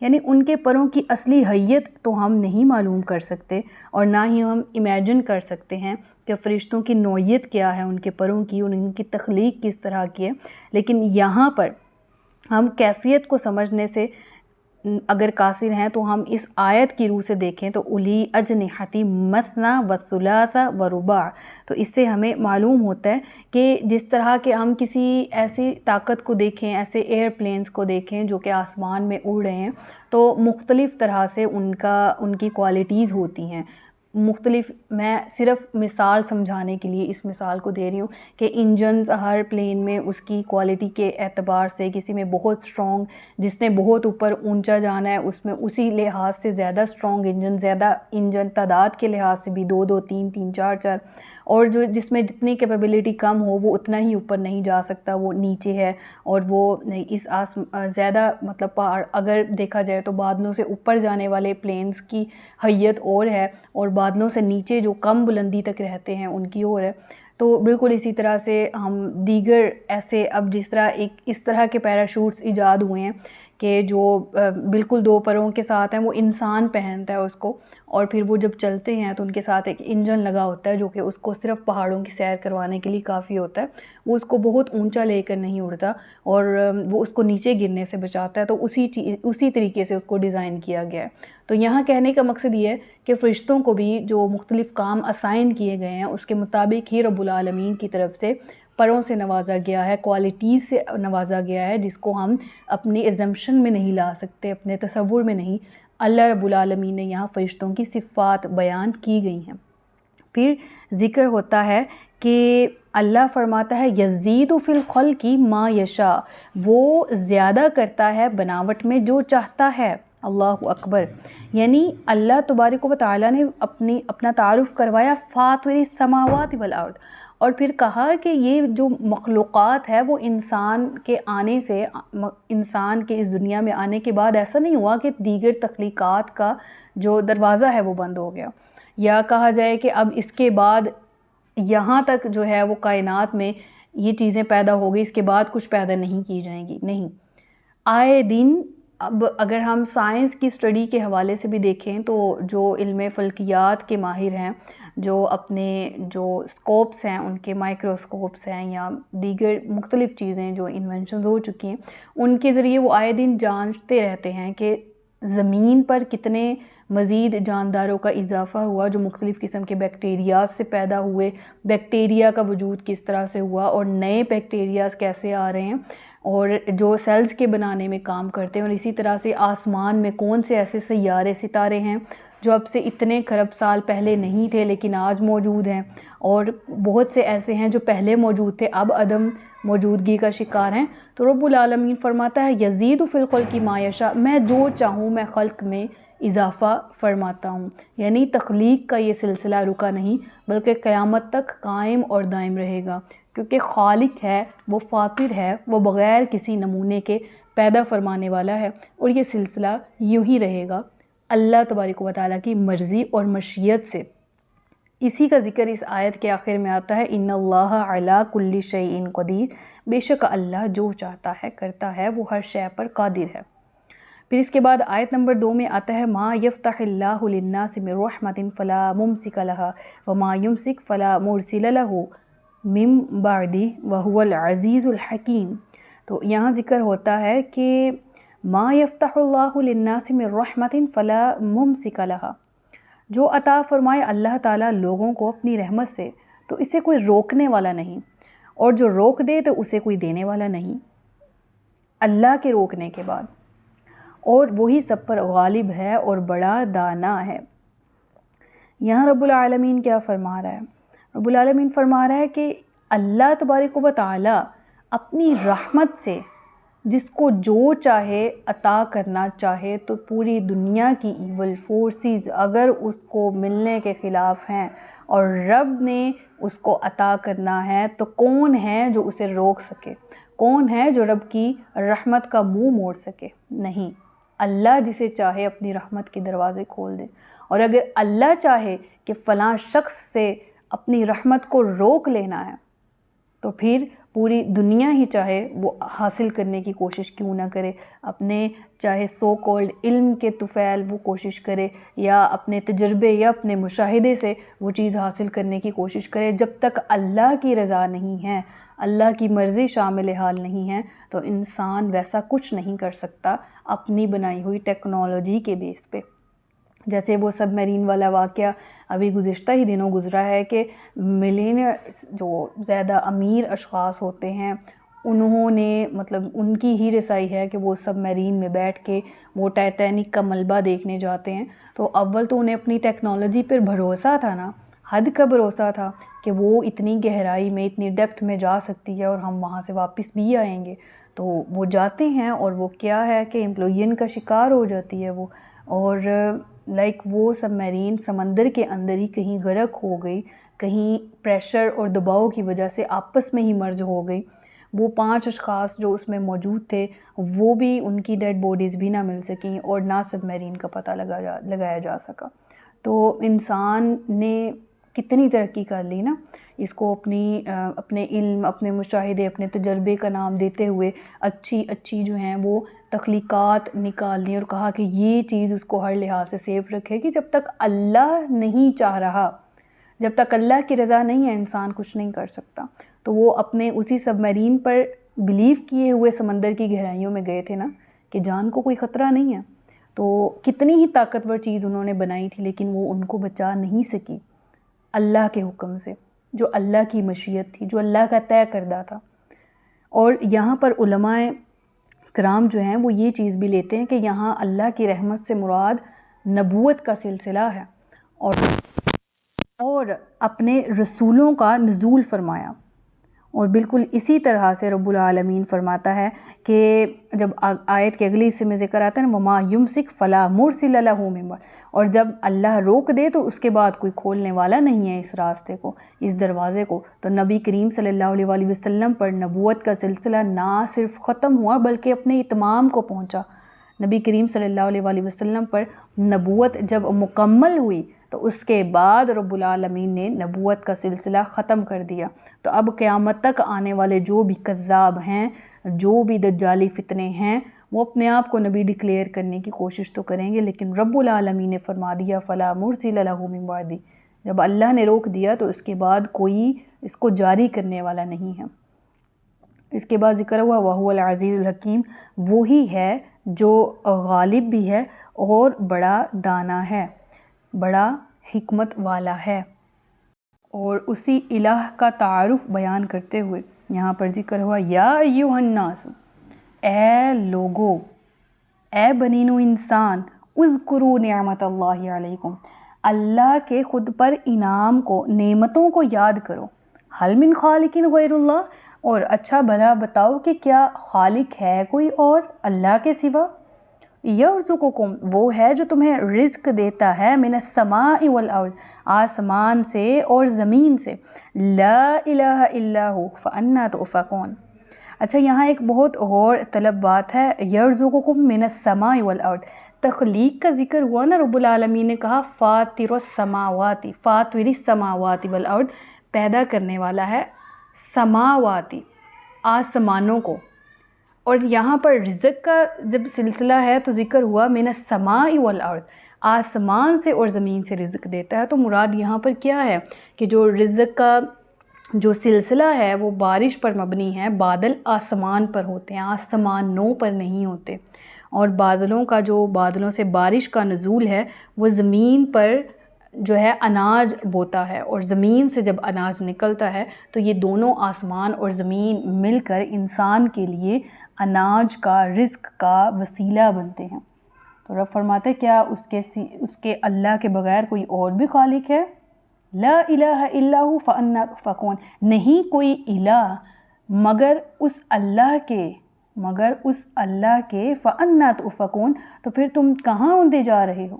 یعنی ان کے پروں کی اصلی حیت تو ہم نہیں معلوم کر سکتے، اور نہ ہی ہم امیجن کر سکتے ہیں کہ فرشتوں کی نوعیت کیا ہے، ان کے پروں کی، ان کی تخلیق کس طرح کی ہے۔ لیکن یہاں پر ہم کیفیت کو سمجھنے سے اگر قاصر ہیں تو ہم اس آیت کی روح سے دیکھیں تو اولی اجنحۃ مثنی و ثلاث و رباع، تو اس سے ہمیں معلوم ہوتا ہے کہ جس طرح کہ ہم کسی ایسی طاقت کو دیکھیں، ایسے ایئر پلینز کو دیکھیں جو کہ آسمان میں اڑ رہے ہیں، تو مختلف طرح سے ان کی کوالٹیز ہوتی ہیں مختلف۔ میں صرف مثال سمجھانے کے لیے اس مثال کو دے رہی ہوں کہ انجنز ہر پلین میں اس کی کوالٹی کے اعتبار سے، کسی میں بہت سٹرونگ، جس نے بہت اوپر اونچا جانا ہے اس میں اسی لحاظ سے زیادہ سٹرونگ انجن، زیادہ انجن تعداد کے لحاظ سے بھی 2 3 3 4 4، اور جس میں جتنی کیپیبلٹی کم ہو وہ اتنا ہی اوپر نہیں جا سکتا، وہ نیچے ہے، اور وہ اس زیادہ مطلب پہاڑ اگر دیکھا جائے تو بادلوں سے اوپر جانے والے پلینز کی حیت اور ہے، اور بادلوں سے نیچے جو کم بلندی تک رہتے ہیں ان کی اور ہے۔ تو بالکل اسی طرح سے ہم دیگر ایسے، اب جس طرح اس طرح کے پیراشوٹس ایجاد ہوئے ہیں کہ جو بالکل 2 پروں کے ساتھ ہیں، وہ انسان پہنتا ہے اس کو، اور پھر وہ جب چلتے ہیں تو ان کے ساتھ ایک انجن لگا ہوتا ہے جو کہ اس کو صرف پہاڑوں کی سیر کروانے کے لیے کافی ہوتا ہے، وہ اس کو بہت اونچا لے کر نہیں اڑتا، اور وہ اس کو نیچے گرنے سے بچاتا ہے، تو اسی طریقے سے اس کو ڈیزائن کیا گیا ہے۔ تو یہاں کہنے کا مقصد یہ ہے کہ فرشتوں کو بھی جو مختلف کام اسائن کیے گئے ہیں اس کے مطابق ہی رب العالمین کی طرف سے پروں سے نوازا گیا ہے، کوالٹیز سے نوازا گیا ہے، جس کو ہم اپنی ایزمپشن میں نہیں لا سکتے، اپنے تصور میں نہیں۔ اللہ رب العالمین نے یہاں فرشتوں کی صفات بیان کی گئی ہیں۔ پھر ذکر ہوتا ہے کہ اللہ فرماتا ہے یزید فی الخلق ما یشاء، وہ زیادہ کرتا ہے بناوٹ میں جو چاہتا ہے۔ اللہ اکبر، یعنی اللہ تبارک و تعالیٰ نے اپنا تعارف کروایا فاطر السماوات والارض، اور پھر کہا کہ یہ جو مخلوقات ہے وہ انسان کے آنے سے، انسان کے اس دنیا میں آنے کے بعد ایسا نہیں ہوا کہ دیگر تخلیقات کا جو دروازہ ہے وہ بند ہو گیا، یا کہا جائے کہ اب اس کے بعد یہاں تک جو ہے وہ کائنات میں یہ چیزیں پیدا ہو گئی، اس کے بعد کچھ پیدا نہیں کی جائیں گی، نہیں، آئے دن۔ اب اگر ہم سائنس کی اسٹڈی کے حوالے سے بھی دیکھیں تو جو علم فلکیات کے ماہر ہیں، جو اپنے جو اسکوپس ہیں ان کے مائکروسکوپس ہیں یا دیگر مختلف چیزیں جو انوینشنز ہو چکی ہیں، ان کے ذریعے وہ آئے دن جانچتے رہتے ہیں کہ زمین پر کتنے مزید جانداروں کا اضافہ ہوا جو مختلف قسم کے بیکٹیریاز سے پیدا ہوئے، بیکٹیریا کا وجود کس طرح سے ہوا، اور نئے بیکٹیریاز کیسے آ رہے ہیں، اور جو سیلز کے بنانے میں کام کرتے ہیں، اور اسی طرح سے آسمان میں کون سے ایسے سیارے ستارے ہیں جو اب سے اتنے خرب سال پہلے نہیں تھے لیکن آج موجود ہیں، اور بہت سے ایسے ہیں جو پہلے موجود تھے اب عدم موجودگی کا شکار ہیں۔ تو رب العالمین فرماتا ہے یزید فی الخلق ما یشاء، میں جو چاہوں میں خلق میں اضافہ فرماتا ہوں، یعنی تخلیق کا یہ سلسلہ رکا نہیں بلکہ قیامت تک قائم اور دائم رہے گا، کیونکہ خالق ہے، وہ فاطر ہے، وہ بغیر کسی نمونے کے پیدا فرمانے والا ہے، اور یہ سلسلہ یوں ہی رہے گا اللہ تبارک و تعالیٰ کی مرضی اور مشیت سے۔ اسی کا ذکر اس آیت کے آخر میں آتا ہے ان اللہ علی کل شیء قدیر، بے شک اللہ جو چاہتا ہے کرتا ہے، وہ ہر شے پر قادر ہے۔ پھر اس کے بعد آیت نمبر 2 میں آتا ہے ما یفتح اللہ للناس من رحمت فلا ممسک لها وما یمسک فلا مرسل له من بعدہ وهو العزیز الحکیم۔ تو یہاں ذکر ہوتا ہے کہ ما یفتح اللہ للناس من رحمت فلا ممسک لها، جو عطا فرمائے اللہ تعالیٰ لوگوں کو اپنی رحمت سے تو اسے کوئی روکنے والا نہیں، اور جو روک دے تو اسے کوئی دینے والا نہیں اللہ کے روکنے کے بعد، اور وہی سب پر غالب ہے اور بڑا دانا ہے۔ یہاں رب العالمین کیا فرما رہا ہے؟ رب العالمین فرما رہا ہے کہ اللہ تبارک و تعالی اپنی رحمت سے جس کو جو چاہے عطا کرنا چاہے، تو پوری دنیا کی ایول فورسز اگر اس کو ملنے کے خلاف ہیں اور رب نے اس کو عطا کرنا ہے تو کون ہے جو اسے روک سکے؟ کون ہے جو رب کی رحمت کا منہ موڑ سکے؟ نہیں، اللہ جسے چاہے اپنی رحمت کے دروازے کھول دے، اور اگر اللہ چاہے کہ فلاں شخص سے اپنی رحمت کو روک لینا ہے تو پھر پوری دنیا ہی چاہے وہ حاصل کرنے کی کوشش کیوں نہ کرے، اپنے چاہے سو کالڈ علم کے طفیل وہ کوشش کرے، یا اپنے تجربے یا اپنے مشاہدے سے وہ چیز حاصل کرنے کی کوشش کرے، جب تک اللہ کی رضا نہیں ہے، اللہ کی مرضی شامل حال نہیں ہے، تو انسان ویسا کچھ نہیں کر سکتا اپنی بنائی ہوئی ٹیکنالوجی کے بیس پہ۔ جیسے وہ سب میرین والا واقعہ ابھی گزشتہ ہی دنوں گزرا ہے کہ ملینئرز جو زیادہ امیر اشخاص ہوتے ہیں، انہوں نے مطلب ان کی ہی رسائی ہے کہ وہ سب میرین میں بیٹھ کے وہ ٹائٹینک کا ملبہ دیکھنے جاتے ہیں۔ تو اول تو انہیں اپنی ٹیکنالوجی پر بھروسہ تھا نا، حد کا بھروسہ تھا کہ وہ اتنی گہرائی میں اتنی ڈیپتھ میں جا سکتی ہے اور ہم وہاں سے واپس بھی آئیں گے۔ تو وہ جاتے ہیں اور وہ کیا ہے کہ ایمپلوئین کا شکار ہو جاتی ہے وہ، اور وہ سب میرین سمندر کے اندر ہی کہیں غرق ہو گئی، کہیں پریشر اور دباؤ کی وجہ سے آپس میں ہی مرج ہو گئی۔ وہ 5 اشخاص جو اس میں موجود تھے وہ بھی، ان کی ڈیڈ باڈیز بھی نہ مل سکیں اور نہ سب میرین کا پتہ لگایا جا سکا۔ تو انسان نے کتنی ترقی کر لی نا، اس کو اپنے علم، اپنے مشاہدے، اپنے تجربے کا نام دیتے ہوئے اچھی جو ہیں وہ تخلیقات نکال لی، اور کہا کہ یہ چیز اس کو ہر لحاظ سے سیف رکھے گی۔ جب تک اللہ نہیں چاہ رہا، جب تک اللہ کی رضا نہیں ہے، انسان کچھ نہیں کر سکتا۔ تو وہ اپنے اسی سب میرین پر بلیو کیے ہوئے سمندر کی گہرائیوں میں گئے تھے نا کہ جان کو کوئی خطرہ نہیں ہے، تو کتنی ہی طاقتور چیز انہوں نے بنائی تھی لیکن وہ ان کو بچا نہیں سکی اللہ کے حکم سے، جو اللہ کی مشیت تھی، جو اللہ کا طے کردہ تھا۔ اور یہاں پر علماء کرام جو ہیں وہ یہ چیز بھی لیتے ہیں کہ یہاں اللہ کی رحمت سے مراد نبوت کا سلسلہ ہے، اور اپنے رسولوں کا نزول فرمایا۔ اور بالکل اسی طرح سے رب العالمین فرماتا ہے کہ جب آیت کے اگلی حصے میں ذکر آتا ہے نا وَمَا يُمْسِكْ فَلَا مُرْسِلَ لَهُ مِن بَعْدِهِ، اور جب اللہ روک دے تو اس کے بعد کوئی کھولنے والا نہیں ہے اس راستے کو، اس دروازے کو۔ تو نبی کریم صلی اللہ علیہ وسلم پر نبوت کا سلسلہ نہ صرف ختم ہوا بلکہ اپنے اتمام کو پہنچا۔ نبی کریم صلی اللہ علیہ وسلم پر نبوت جب مکمل ہوئی تو اس کے بعد رب العالمین نے نبوت کا سلسلہ ختم کر دیا۔ تو اب قیامت تک آنے والے جو بھی کذاب ہیں، جو بھی دجالی فتنے ہیں، وہ اپنے آپ کو نبی ڈکلیئر کرنے کی کوشش تو کریں گے، لیکن رب العالمین نے فرما دیا فَلَا مُرْسِلَ لَهُ مِن بَعْدِهِ، جب اللہ نے روک دیا تو اس کے بعد کوئی اس کو جاری کرنے والا نہیں ہے۔ اس کے بعد ذکر ہوا وَهُوَ الْعَزِيزُ الْحَكِيمُ، وہی ہے جو غالب بھی ہے اور بڑا دانا ہے، بڑا حکمت والا ہے۔ اور اسی الہ کا تعارف بیان کرتے ہوئے یہاں پر ذکر ہوا یا ایھا الناس، اے لوگو، اے بنین و انسان، اذکروا نعمت اللہ علیکم، اللہ کے خود پر انعام کو، نعمتوں کو یاد کرو۔ حل من خالق غیر اللہ، اور اچھا بھلا بتاؤ کہ کیا خالق ہے کوئی اور اللہ کے سوا؟ یرزقکم، وہ ہے جو تمہیں رزق دیتا ہے، من السماء والارض، آسمان سے اور زمین سے، لا الہ الا ہو فانا تؤفکون۔ اچھا یہاں ایک بہت غور طلب بات ہے، یرزقکم من السماء والارض، تخلیق کا ذکر ہوا نا، رب العالمین نے کہا فاطر السماوات، فاطر السماوات والارض، پیدا کرنے والا ہے سماواتی، آسمانوں کو۔ اور یہاں پر رزق کا جب سلسلہ ہے تو ذکر ہوا من السماء والارض، آسمان سے اور زمین سے رزق دیتا ہے۔ تو مراد یہاں پر کیا ہے کہ جو رزق کا جو سلسلہ ہے وہ بارش پر مبنی ہے، بادل آسمان پر ہوتے ہیں، آسمانوں پر نہیں ہوتے، اور بادلوں سے بارش کا نزول ہے وہ زمین پر جو ہے اناج بوتا ہے، اور زمین سے جب اناج نکلتا ہے تو یہ دونوں آسمان اور زمین مل کر انسان کے لیے اناج کا، رزق کا وسیلہ بنتے ہیں۔ تو رب فرماتے کیا اس کے اللہ کے بغیر کوئی اور بھی خالق ہے؟ لا الہ الا ہو فانا تؤفکون، نہیں کوئی الہ مگر اس اللہ کے فانا تؤفکون، تو پھر تم کہاں اندے جا رہے ہو؟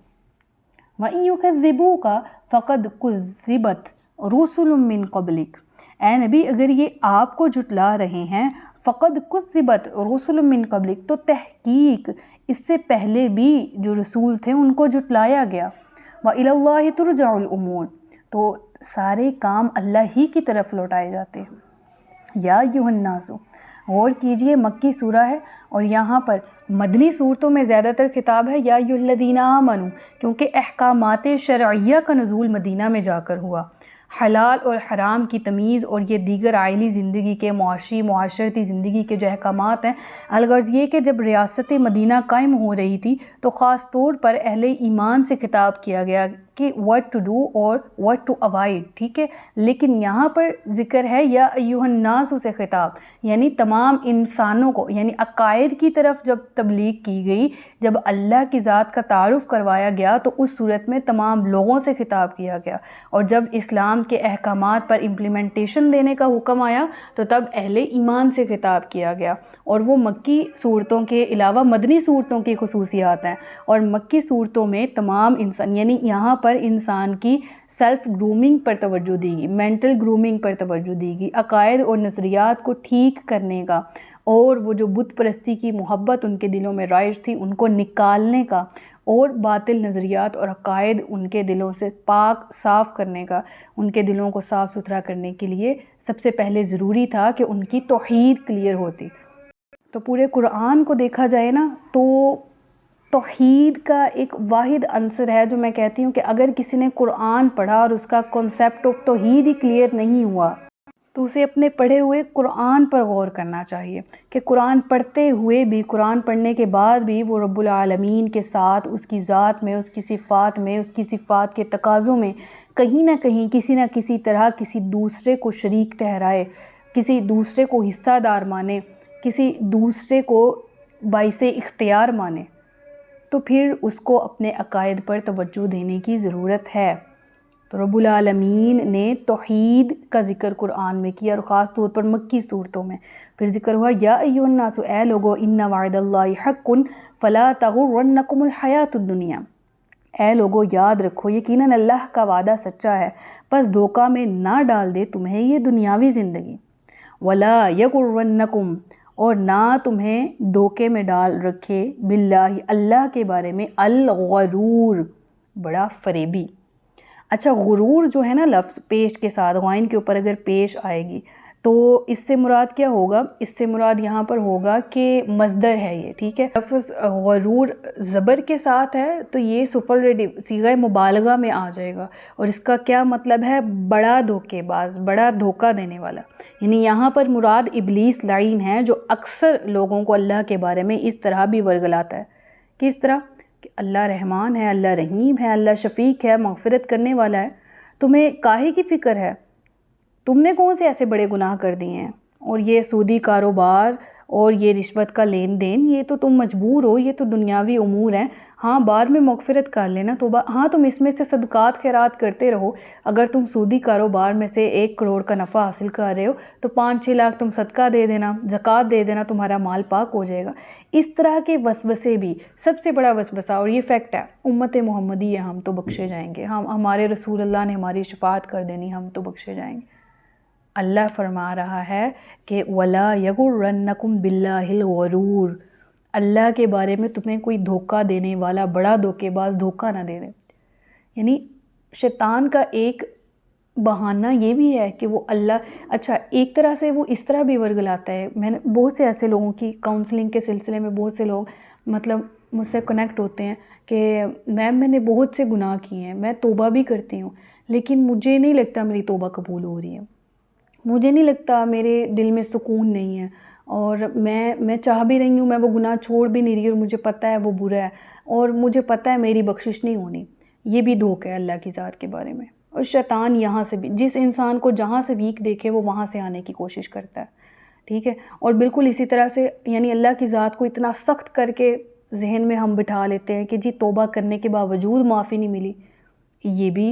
وَإِن يُكَذِّبُوكَ فَقَدْ كُذِّبَتْ رُسُلٌ مِّن قَبْلِكَ، اے نبی اگر یہ آپ کو جھٹلا رہے ہیں، فَقَدْ كُذِّبَتْ رُسُلٌ مِّن قَبْلِكَ، تو تحقیق اس سے پہلے بھی جو رسول تھے ان کو جھٹلایا گیا۔ وَإِلَى اللَّهِ تُرْجَعُ الْأُمُورُ، تو سارے کام اللہ ہی کی طرف لوٹائے جاتے ہیں۔ یا ایھا الناس، غور کیجئے مکی سورہ ہے اور یہاں پر مدنی صورتوں میں زیادہ تر خطاب ہے یا ایھا الذین آمنوا، کیونکہ احکامات شرعیہ کا نزول مدینہ میں جا کر ہوا، حلال اور حرام کی تمیز اور یہ دیگر عائلی زندگی کے معاشرتی زندگی کے جو احکامات ہیں، الغرض یہ کہ جب ریاست مدینہ قائم ہو رہی تھی تو خاص طور پر اہل ایمان سے خطاب کیا گیا کہ what to do اور what to avoid، ٹھیک ہے۔ لیکن یہاں پر ذکر ہے یا ایھا الناس سے خطاب، یعنی تمام انسانوں کو، یعنی عقائد کی طرف جب تبلیغ کی گئی، جب اللہ کی ذات کا تعارف کروایا گیا تو اس صورت میں تمام لوگوں سے خطاب کیا گیا، اور جب اسلام کے احکامات پر امپلیمنٹیشن دینے کا حکم آیا تو تب اہل ایمان سے خطاب کیا گیا۔ اور وہ مکی صورتوں کے علاوہ مدنی صورتوں کی خصوصیات ہیں، اور مکی صورتوں میں تمام انسان، یعنی یہاں پر انسان کی سیلف گرومنگ پر توجہ دی گئی، مینٹل گرومنگ پر توجہ دی گئی، عقائد اور نظریات کو ٹھیک کرنے کا، اور وہ جو بت پرستی کی محبت ان کے دلوں میں رائج تھی ان کو نکالنے کا، اور باطل نظریات اور عقائد ان کے دلوں سے پاک صاف کرنے کا، ان کے دلوں کو صاف ستھرا کرنے کے لیے سب سے پہلے ضروری تھا کہ ان کی توحید کلیئر ہوتی۔ تو پورے قرآن کو دیکھا جائے نا تو توحید کا ایک واحد عنصر ہے جو میں کہتی ہوں کہ اگر کسی نے قرآن پڑھا اور اس کا کنسیپٹ آف توحید ہی کلیئر نہیں ہوا تو اسے اپنے پڑھے ہوئے قرآن پر غور کرنا چاہیے کہ قرآن پڑھتے ہوئے بھی، قرآن پڑھنے کے بعد بھی وہ رب العالمین کے ساتھ، اس کی ذات میں، اس کی صفات میں، اس کی صفات کے تقاضوں میں کہیں نہ کہیں کسی نہ کسی طرح کسی دوسرے کو شریک ٹھہرائے، کسی دوسرے کو حصہ دار مانے، کسی دوسرے کو باعث اختیار مانے، تو پھر اس کو اپنے عقائد پر توجہ دینے کی ضرورت ہے۔ تو رب العالمین نے توحید کا ذکر قرآن میں کیا، اور خاص طور پر مکی صورتوں میں۔ پھر ذکر ہوا یا ایھا الناس، اے لوگو، ان وعد اللہ حق فلا تغرنکم الحیاۃ الدنیا، اے لوگو یاد رکھو یقیناً اللہ کا وعدہ سچا ہے، پس دھوکہ میں نہ ڈال دے تمہیں یہ دنیاوی زندگی، ولا یغرنکم، اور نہ تمہیں دھوکے میں ڈال رکھے، باللہ، اللہ کے بارے میں، الغرور، بڑا فریبی۔ اچھا، غرور جو ہے نا لفظ پیش کے ساتھ غائن کے اوپر اگر پیش آئے گی تو اس سے مراد کیا ہوگا؟ اس سے مراد یہاں پر ہوگا کہ مصدر ہے یہ، ٹھیک ہے۔ لفظ غرور زبر کے ساتھ ہے تو یہ سپرلیٹیو صیغہ مبالغہ میں آ جائے گا، اور اس کا کیا مطلب ہے؟ بڑا دھوکے باز، بڑا دھوکہ دینے والا۔ یعنی یہاں پر مراد ابلیس لعین ہے جو اکثر لوگوں کو اللہ کے بارے میں اس طرح بھی ورگلاتا ہے۔ کس طرح؟ کہ اللہ رحمان ہے، اللہ رحیم ہے، اللہ شفیق ہے، مغفرت کرنے والا ہے، تمہیں کاہے کی فکر ہے؟ تم نے کون سے ایسے بڑے گناہ کر دیے ہیں؟ اور یہ سودی کاروبار اور یہ رشوت کا لین دین، یہ تو تم مجبور ہو، یہ تو دنیاوی امور ہیں، ہاں بعد میں مغفرت کر لینا توبہ، ہاں تم اس میں سے صدقات خیرات کرتے رہو، اگر تم سودی کاروبار میں سے 1 کروڑ کا نفع حاصل کر رہے ہو تو 5-6 لاکھ تم صدقہ دے دینا، زکوٰۃ دے دینا، تمہارا مال پاک ہو جائے گا۔ اس طرح کے وسوسے بھی سب سے بڑا وسوسہ، اور یہ فیکٹ ہے، امت محمدی ہے، ہم تو بخشے جائیں گے، ہمارے رسول اللہ نے ہماری شفاعت کر دینی، ہم تو بخشے جائیں گے۔ اللہ فرما رہا ہے کہ وَلَا يَغُرَّنَّكُمْ بِاللَّهِ الْغَرُورُ، اللہ کے بارے میں تمہیں کوئی دھوکہ دینے والا بڑا دھوکے باز دھوکہ نہ دے دے۔ یعنی شیطان کا ایک بہانہ یہ بھی ہے کہ وہ اللہ، اچھا ایک طرح سے وہ اس طرح بھی ورگلاتا ہے، میں نے بہت سے ایسے لوگوں کی کاؤنسلنگ کے سلسلے میں بہت سے لوگ مطلب مجھ سے کنیکٹ ہوتے ہیں کہ میم میں نے بہت سے گناہ کیے ہیں، میں توبہ بھی کرتی ہوں لیکن مجھے نہیں لگتا میری توبہ قبول ہو رہی ہے، مجھے نہیں لگتا، میرے دل میں سکون نہیں ہے، اور میں چاہ بھی رہی ہوں، میں وہ گناہ چھوڑ بھی نہیں رہی، اور مجھے پتہ ہے وہ برا ہے، اور مجھے پتہ ہے میری بخشش نہیں ہونی۔ یہ بھی دھوکہ ہے اللہ کی ذات کے بارے میں۔ اور شیطان یہاں سے بھی، جس انسان کو جہاں سے ویک دیکھے وہ وہاں سے آنے کی کوشش کرتا ہے، ٹھیک ہے۔ اور بالکل اسی طرح سے یعنی اللہ کی ذات کو اتنا سخت کر کے ذہن میں ہم بٹھا لیتے ہیں کہ جی توبہ کرنے کے باوجود معافی نہیں ملی، یہ بھی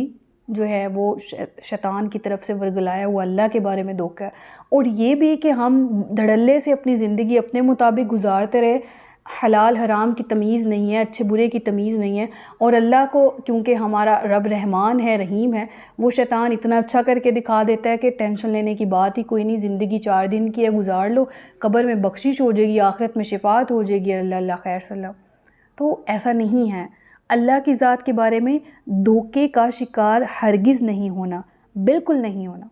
جو ہے وہ شیطان کی طرف سے ورگلایا ہوا اللہ کے بارے میں دھوکہ ہے۔ اور یہ بھی کہ ہم دھڑلے سے اپنی زندگی اپنے مطابق گزارتے رہے، حلال حرام کی تمیز نہیں ہے، اچھے برے کی تمیز نہیں ہے، اور اللہ کو کیونکہ ہمارا رب رحمان ہے، رحیم ہے، وہ شیطان اتنا اچھا کر کے دکھا دیتا ہے کہ ٹینشن لینے کی بات ہی کوئی نہیں، زندگی 4 دن کی ہے، گزار لو، قبر میں بخشش ہو جائے گی، آخرت میں شفاعت ہو جائے گی، اللہ خیر صلی اللہ۔ تو ایسا نہیں ہے، اللہ کی ذات کے بارے میں دھوکے کا شکار ہرگز نہیں ہونا، بالکل نہیں ہونا۔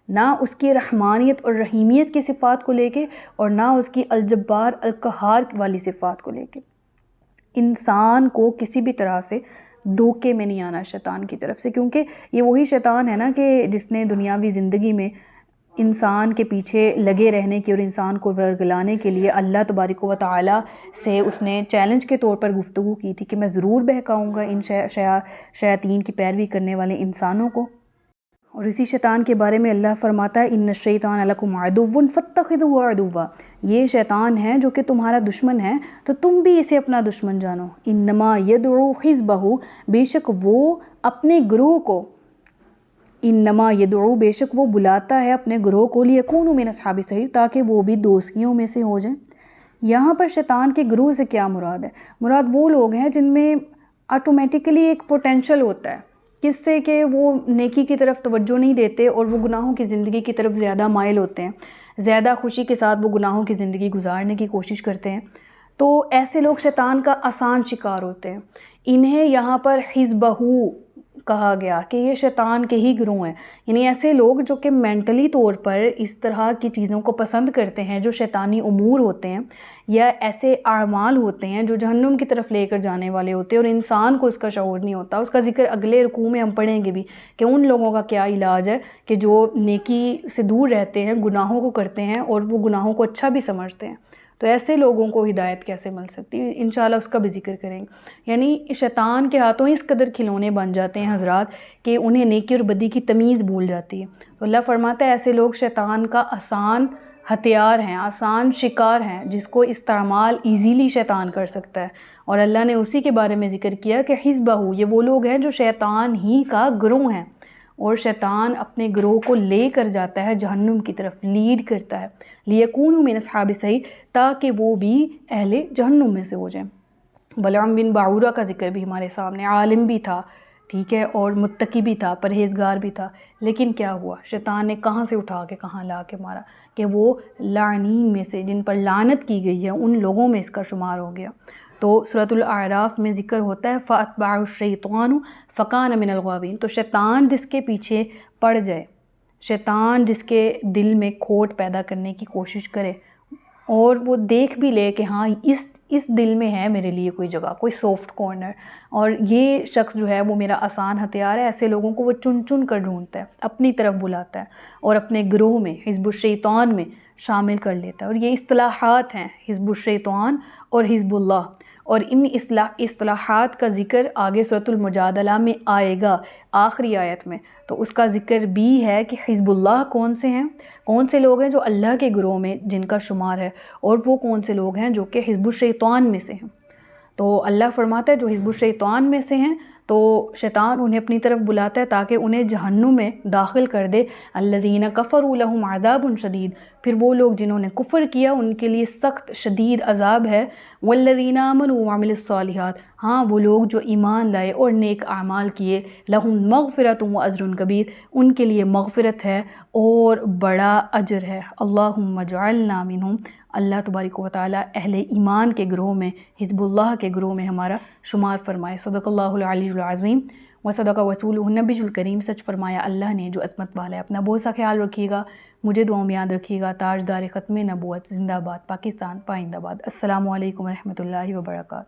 نہ اس کی رحمانیت اور رحیمیت کی صفات کو لے کے، اور نہ اس کی الجبار القہار والی صفات کو لے کے۔ انسان کو کسی بھی طرح سے دھوکے میں نہیں آنا شیطان کی طرف سے، کیونکہ یہ وہی شیطان ہے نا کہ جس نے دنیاوی زندگی میں انسان کے پیچھے لگے رہنے کی اور انسان کو ورگلانے کے لیے اللہ تبارک و تعالیٰ سے اس نے چیلنج کے طور پر گفتگو کی تھی کہ میں ضرور بہکاؤں گا ان شیاطین کی پیروی کرنے والے انسانوں کو۔ اور اسی شیطان کے بارے میں اللہ فرماتا ہے ان الشیطان لکم عدو فاتخذوه عدوا، یہ شیطان ہے جو کہ تمہارا دشمن ہے تو تم بھی اسے اپنا دشمن جانو۔ انما یدعو حزبہ، بے شک وہ اپنے گروہ کو، انما یدعو بے شک وہ بلاتا ہے اپنے گروہ کو، لیکونوا من اصحاب السعیر، تاکہ وہ بھی دوزخیوں میں سے ہو جائیں۔ یہاں پر شیطان کے گروہ سے کیا مراد ہے؟ مراد وہ لوگ ہیں جن میں آٹومیٹکلی ایک پوٹینشل ہوتا ہے، کس سے کہ وہ نیکی کی طرف توجہ نہیں دیتے اور وہ گناہوں کی زندگی کی طرف زیادہ مائل ہوتے ہیں، زیادہ خوشی کے ساتھ وہ گناہوں کی زندگی گزارنے کی کوشش کرتے ہیں۔ تو ایسے لوگ شیطان کا آسان شکار ہوتے ہیں۔ انہیں یہاں پر حزبہ کہا گیا کہ یہ شیطان کے ہی گروہ ہیں، یعنی ایسے لوگ جو کہ مینٹلی طور پر اس طرح کی چیزوں کو پسند کرتے ہیں جو شیطانی امور ہوتے ہیں یا ایسے اعمال ہوتے ہیں جو جہنم کی طرف لے کر جانے والے ہوتے ہیں، اور انسان کو اس کا شعور نہیں ہوتا۔ اس کا ذکر اگلے رکوع میں ہم پڑھیں گے بھی کہ ان لوگوں کا کیا علاج ہے کہ جو نیکی سے دور رہتے ہیں، گناہوں کو کرتے ہیں اور وہ گناہوں کو اچھا بھی سمجھتے ہیں۔ تو ایسے لوگوں کو ہدایت کیسے مل سکتی ہے، انشاءاللہ اس کا بھی ذکر کریں گے۔ یعنی شیطان کے ہاتھوں اس قدر کھلونے بن جاتے ہیں حضرات کہ انہیں نیکی اور بدی کی تمیز بھول جاتی ہے۔ تو اللہ فرماتا ہے ایسے لوگ شیطان کا آسان ہتھیار ہیں، آسان شکار ہیں، جس کو استعمال ایزیلی شیطان کر سکتا ہے۔ اور اللہ نے اسی کے بارے میں ذکر کیا کہ حزبہ، یہ وہ لوگ ہیں جو شیطان ہی کا گروہ ہیں، اور شیطان اپنے گروہ کو لے کر جاتا ہے جہنم کی طرف، لیڈ کرتا ہے، لیکونوا من اصحاب السعیر، تاکہ وہ بھی اہل جہنم میں سے ہو جائیں۔ بلعام بن باعورہ کا ذکر بھی ہمارے سامنے، عالم بھی تھا، ٹھیک ہے، اور متقی بھی تھا، پرہیزگار بھی تھا، لیکن کیا ہوا، شیطان نے کہاں سے اٹھا کے کہاں لا کے مارا کہ وہ لعنین میں سے، جن پر لعنت کی گئی ہے، ان لوگوں میں اس کا شمار ہو گیا۔ تو سورۃ الاعراف میں ذکر ہوتا ہے فَأَتْبَعَهُ الشَّيْطَانُ فَكَانَ مِنَ الْغَاوِينَ، تو شیطان جس کے پیچھے پڑ جائے، شیطان جس کے دل میں کھوٹ پیدا کرنے کی کوشش کرے اور وہ دیکھ بھی لے کہ ہاں اس دل میں ہے میرے لیے کوئی جگہ، کوئی سافٹ کارنر، اور یہ شخص جو ہے وہ میرا آسان ہتھیار ہے، ایسے لوگوں کو وہ چن چن کر ڈھونڈتا ہے، اپنی طرف بلاتا ہے اور اپنے گروہ میں، حزب الشیطان میں شامل کر لیتا ہے۔ اور یہ اصطلاحات ہیں، حزب الشیطان اور حزب اللہ، اور ان اصطلاحات کا ذکر آگے سورۃ المجادلہ میں آئے گا آخری آیت میں، تو اس کا ذکر بھی ہے کہ حزب اللہ کون سے ہیں، کون سے لوگ ہیں جو اللہ کے گروہ میں جن کا شمار ہے، اور وہ کون سے لوگ ہیں جو کہ حزب الشیطان میں سے ہیں۔ تو اللہ فرماتا ہے جو حزب الشیطان میں سے ہیں تو شیطان انہیں اپنی طرف بلاتا ہے تاکہ انہیں جہنم میں داخل کر دے۔ الذین کفروا لہم عذاب شدید، پھر وہ لوگ جنہوں نے کفر کیا ان کے لیے سخت شدید عذاب ہے۔ والذین آمنوا وعملوا الصالحات، ہاں وہ لوگ جو ایمان لائے اور نیک اعمال کیے، لہم مغفرۃ واجر کبیر، ان کے لیے مغفرت ہے اور بڑا اجر ہے۔ اللہم اجعلنا منہم، اللہ تبارک و تعالیٰ اہل ایمان کے گروہ میں، حزب اللہ کے گروہ میں ہمارا شمار فرمائے۔ صدق اللہ العلی العظیم و صدق رسولہ النبی الکریم، سچ فرمایا اللہ نے جو عظمت والا ہے۔ اپنا بہت سا خیال رکھیے گا، مجھے دعاؤں میں یاد رکھیے گا۔ تاجدار ختم نبوت، زندہ باد پاکستان، پائندہ باد۔ السلام علیکم ورحمۃ اللہ وبرکاتہ۔